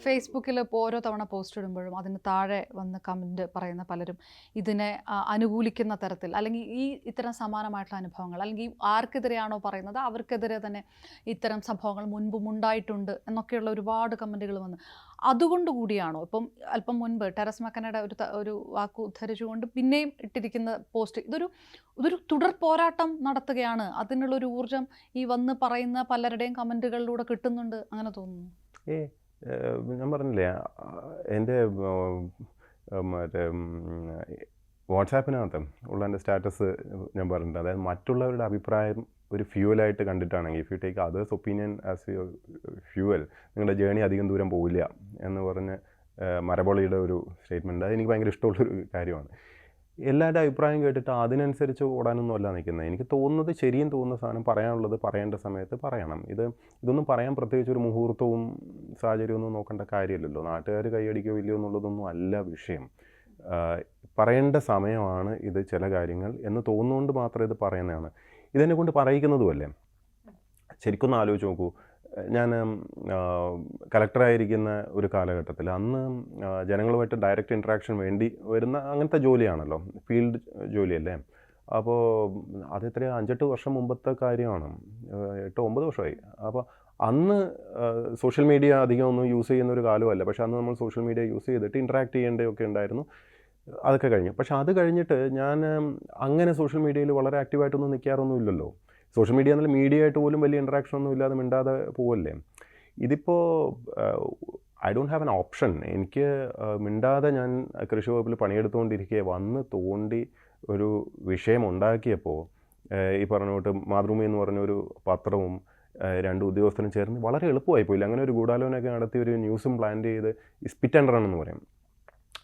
ഫേസ്ബുക്കിൽ ഇപ്പോൾ ഓരോ തവണ പോസ്റ്റ് ഇടുമ്പോഴും അതിന് താഴെ വന്ന് കമൻറ്റ് പറയുന്ന പലരും ഇതിനെ അനുകൂലിക്കുന്ന തരത്തിൽ അല്ലെങ്കിൽ ഇത്തരം സമാനമായിട്ടുള്ള അനുഭവങ്ങൾ അല്ലെങ്കിൽ ആർക്കെതിരെയാണോ പറയുന്നത് അവർക്കെതിരെ തന്നെ ഇത്തരം സംഭവങ്ങൾ മുൻപും ഉണ്ടായിട്ടുണ്ട് എന്നൊക്കെയുള്ള ഒരുപാട് കമൻറ്റുകൾ വന്ന് അതുകൊണ്ട് കൂടിയാണോ ഇപ്പം അല്പം മുൻപ് ടെറസ് മക്കനയുടെ ഒരു വാക്ക് ഉദ്ധരിച്ചുകൊണ്ട് പിന്നെയും ഇട്ടിരിക്കുന്ന പോസ്റ്റ് ഇതൊരു തുടർ പോരാട്ടം നടത്തുകയാണ്, അതിനുള്ളൊരു ഊർജം ഈ വന്ന് പറയുന്ന പലരുടെയും കമൻറ്റുകളിലൂടെ കിട്ടുന്നുണ്ട് അങ്ങനെ തോന്നുന്നു? ഏ ഞാൻ പറഞ്ഞില്ലേ, എൻ്റെ മറ്റേ വാട്സാപ്പിനകത്ത് ഉള്ള എൻ്റെ സ്റ്റാറ്റസ് ഞാൻ പറഞ്ഞിട്ടുണ്ട്. അതായത് മറ്റുള്ളവരുടെ അഭിപ്രായം ഒരു ഫ്യൂവലായിട്ട് കണ്ടിട്ടാണെങ്കിൽ, if you take others opinion as you fuel, നിങ്ങളുടെ ജേണി അധികം ദൂരം പോവില്ല എന്ന് പറഞ്ഞ് മരബോളിയുടെ ഒരു സ്റ്റേറ്റ്മെൻറ്റ്, അതെനിക്ക് ഭയങ്കര ഇഷ്ടമുള്ളൊരു കാര്യമാണ്. എല്ലാവരുടെ അഭിപ്രായം കേട്ടിട്ട് അതിനനുസരിച്ച് ഓടാനൊന്നും അല്ല നിൽക്കുന്നത്. എനിക്ക് തോന്നുന്നത് ശരിയും തോന്നുന്ന സാധനം പറയാനുള്ളത് പറയേണ്ട സമയത്ത് പറയണം. ഇതൊന്നും പറയാൻ പ്രത്യേകിച്ച് ഒരു മുഹൂർത്തവും സാഹചര്യമൊന്നും നോക്കേണ്ട കാര്യമില്ലല്ലോ. നാട്ടുകാർ കൈയടിക്കോ ഇല്ലയോ എന്നുള്ളതൊന്നും അല്ല വിഷയം. പറയേണ്ട സമയമാണ് ഇത് ചില കാര്യങ്ങൾ എന്ന് തോന്നുകൊണ്ട് മാത്രം ഇത് പറയുന്നതാണ്. ഇതെന്നെ കൊണ്ട് പറയിക്കുന്നതുമല്ലേ. ശരിക്കൊന്ന് ആലോചിച്ച് നോക്കൂ. ഞാൻ കളക്ടറായിരിക്കുന്ന ഒരു കാലഘട്ടത്തിൽ അന്ന് ജനങ്ങളുമായിട്ട് ഡയറക്റ്റ് ഇൻട്രാക്ഷൻ വേണ്ടി വരുന്ന അങ്ങനത്തെ ജോലിയാണല്ലോ, ഫീൽഡ് ജോലിയല്ലേ. അപ്പോൾ അതെത്ര 5-8 വർഷം മുമ്പത്തെ കാര്യമാണ്, 8-9 വർഷമായി. അപ്പോൾ അന്ന് സോഷ്യൽ മീഡിയ അധികം ഒന്നും യൂസ് ചെയ്യുന്ന ഒരു കാലമല്ല. പക്ഷേ അന്ന് നമ്മൾ സോഷ്യൽ മീഡിയ യൂസ് ചെയ്തിട്ട് ഇൻട്രാക്ട് ചെയ്യേണ്ടതൊക്കെ ഉണ്ടായിരുന്നു. അതൊക്കെ കഴിഞ്ഞു. പക്ഷേ അത് കഴിഞ്ഞിട്ട് ഞാൻ അങ്ങനെ സോഷ്യൽ മീഡിയയിൽ വളരെ ആക്റ്റീവായിട്ടൊന്നും നിൽക്കാറൊന്നും ഇല്ലല്ലോ. സോഷ്യൽ മീഡിയ എന്നുള്ള മീഡിയ ആയിട്ട് പോലും വലിയ ഇൻട്രാക്ഷൻ ഒന്നും ഇല്ലാതെ മിണ്ടാതെ പോവല്ലേ. ഇതിപ്പോൾ I don't have an option. എനിക്ക് മിണ്ടാതെ ഞാൻ കൃഷി വകുപ്പിൽ പണിയെടുത്തുകൊണ്ടിരിക്കെ വന്ന് തോണ്ടി ഒരു വിഷയം ഉണ്ടാക്കിയപ്പോൾ ഈ പറഞ്ഞ തൊട്ട് മാതൃഭൂമി എന്ന് പറഞ്ഞൊരു പത്രവും 2 ഉദ്യോഗസ്ഥരും ചേർന്ന് വളരെ എളുപ്പമായി പോയില്ല. അങ്ങനെ ഒരു ഗൂഢാലോചനയൊക്കെ നടത്തി ഒരു ന്യൂസും പ്ലാൻ ചെയ്ത് സ്പിറ്റ് ആൻഡ് റൺ എന്ന് പറയും.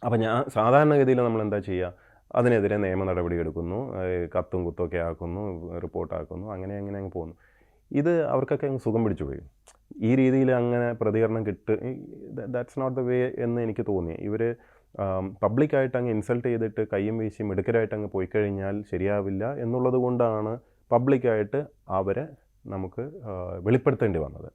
അപ്പോൾ ഞാൻ സാധാരണഗതിയിൽ നമ്മൾ എന്താ ചെയ്യുക, അതിനെതിരെ നിയമ നടപടി എടുക്കുന്നു, കത്തും കുത്തൊക്കെ ആക്കുന്നു, റിപ്പോർട്ടാക്കുന്നു, അങ്ങനെ അങ്ങ് പോകുന്നു. ഇത് അവർക്കൊക്കെ അങ്ങ് സുഖം പിടിച്ചു പോയി. ഈ രീതിയിൽ അങ്ങനെ പ്രതികരണം ദാറ്റ്സ് നോട്ട് ദ വേ എന്ന് എനിക്ക് തോന്നി. ഇവർ പബ്ലിക്കായിട്ട് അങ്ങ് ഇൻസൾട്ട് ചെയ്തിട്ട് കയ്യും വീശി മിടുക്കരായിട്ട് അങ്ങ് പോയി കഴിഞ്ഞാൽ ശരിയാവില്ല എന്നുള്ളത് കൊണ്ടാണ് പബ്ലിക്കായിട്ട് അവരെ നമുക്ക് വെളിപ്പെടുത്തേണ്ടി വന്നത്.